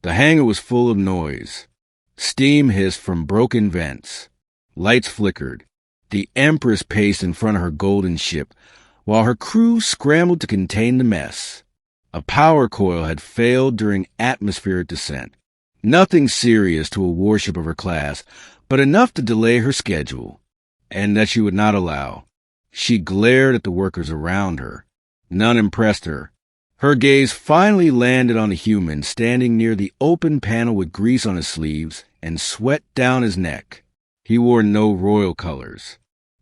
The hangar was full of noise. Steam hissed from broken vents. Lights flickered. The Empress paced in front of her golden ship, while her crew scrambled to contain the mess. A power coil had failed during atmospheric descent. Nothing serious to a warship of her class, but enough to delay her schedule, and that she would not allow. She glared at the workers around her. None impressed her. Her gaze finally landed on a human standing near the open panel with grease on his sleeves and sweat down his neck. He wore no royal colors,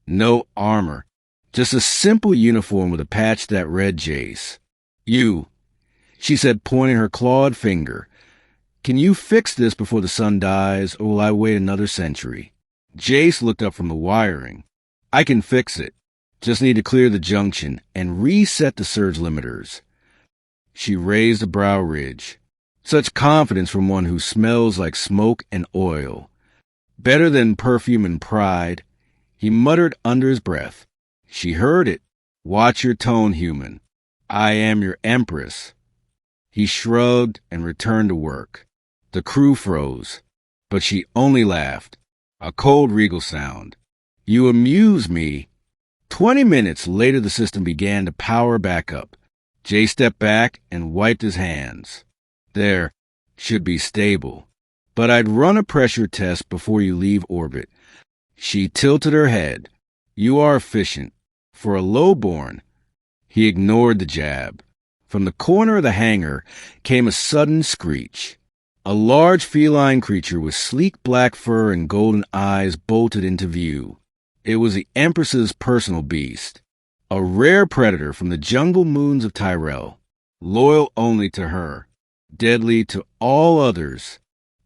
no armor, just a simple uniform with a patch that read Jace. "You," she said, pointing her clawed finger. "Can you fix this before the sun dies, or will I wait another century?" Jace looked up from the wiring. "I can fix it. Just need to clear the junction and reset the surge limiters." She raised a brow ridge. Such confidence from one who smells like smoke and oil. Better than perfume and pride. He muttered under his breath. "She heard it. Watch your tone, human. I am your Empress." He shrugged and returned to work. The crew froze, but she only laughed. A cold, regal sound. "You amuse me." 20 minutes later, the system began to power back up. Jay stepped back and wiped his hands. "There, should be stable. But I'd run a pressure test before you leave orbit." She tilted her head. "You are efficient. For a lowborn." He ignored the jab. From the corner of the hangar came a sudden screech. A large feline creature with sleek black fur and golden eyes bolted into view. It was the Empress's personal beast. A rare predator from the jungle moons of Tyrell, loyal only to her, deadly to all others.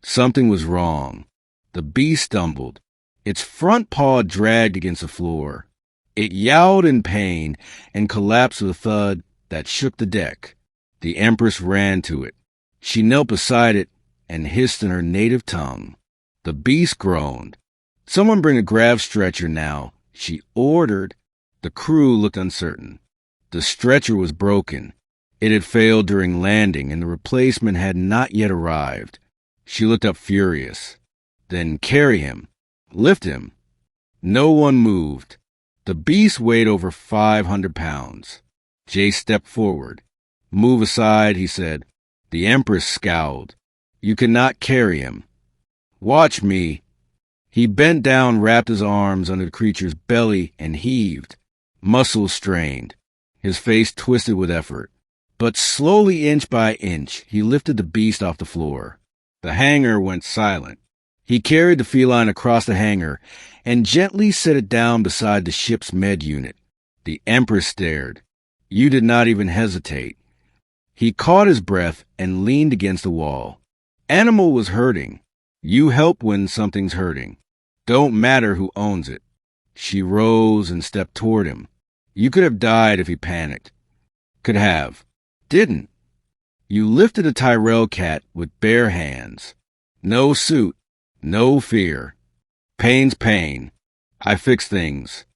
Something was wrong. The beast stumbled. Its front paw dragged against the floor. It yowled in pain and collapsed with a thud that shook the deck. The Empress ran to it. She knelt beside it and hissed in her native tongue. The beast groaned. "Someone bring a grav stretcher now," she ordered. The crew looked uncertain. The stretcher was broken. It had failed during landing, and the replacement had not yet arrived. She looked up furious. "Then carry him. Lift him." No one moved. The beast weighed over 500 pounds. Jay stepped forward. "Move aside," he said. The Empress scowled. "You cannot carry him." "Watch me." He bent down, wrapped his arms under the creature's belly, and heaved. Muscles strained. His face twisted with effort. But slowly, inch by inch, he lifted the beast off the floor. The hangar went silent. He carried the feline across the hangar and gently set it down beside the ship's med unit. The Empress stared. "You did not even hesitate." He caught his breath and leaned against the wall. "Animal was hurting. You help when something's hurting. Don't matter who owns it." She rose and stepped toward him. "You could have died if he panicked." "Could have. Didn't. You lifted a Tyrell cat with bare hands. No suit. No fear. Pain's pain. I fix things.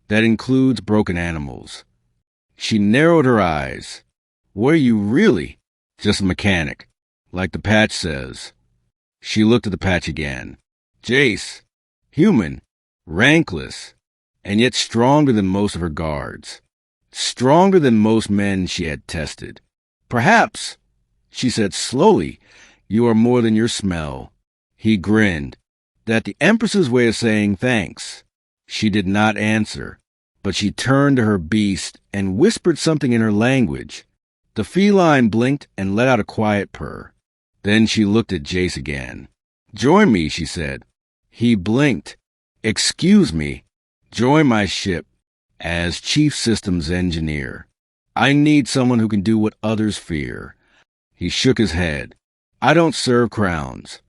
That includes broken animals." She narrowed her eyes. "Were you really?" "Just a mechanic, like the patch says." She looked at the patch again. "Jace. Human. Rankless. And yet stronger than most of her guards. Stronger than most men she had tested. Perhaps," she said slowly, "you are more than your smell." He grinned. That the Empress's way of saying thanks. She did not answer, but she turned to her beast and whispered something in her language. The feline blinked and let out a quiet purr. Then she looked at Jace again. "Join me," she said. He blinked. "Excuse me. Join my ship as Chief Systems Engineer. I need someone who can do what others fear." He shook his head. "I don't serve crowns."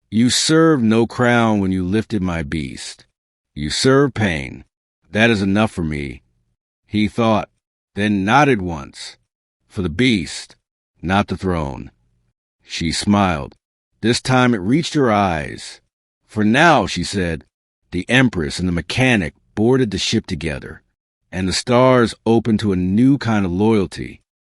"You served no crown when you lifted my beast. You serve pain. That is enough for me." He thought, then nodded once. "For the beast, not the throne." She smiled. This time it reached her eyes. "For now," she said. The Empress and the mechanic boarded the ship together, and the stars opened to a new kind of loyalty.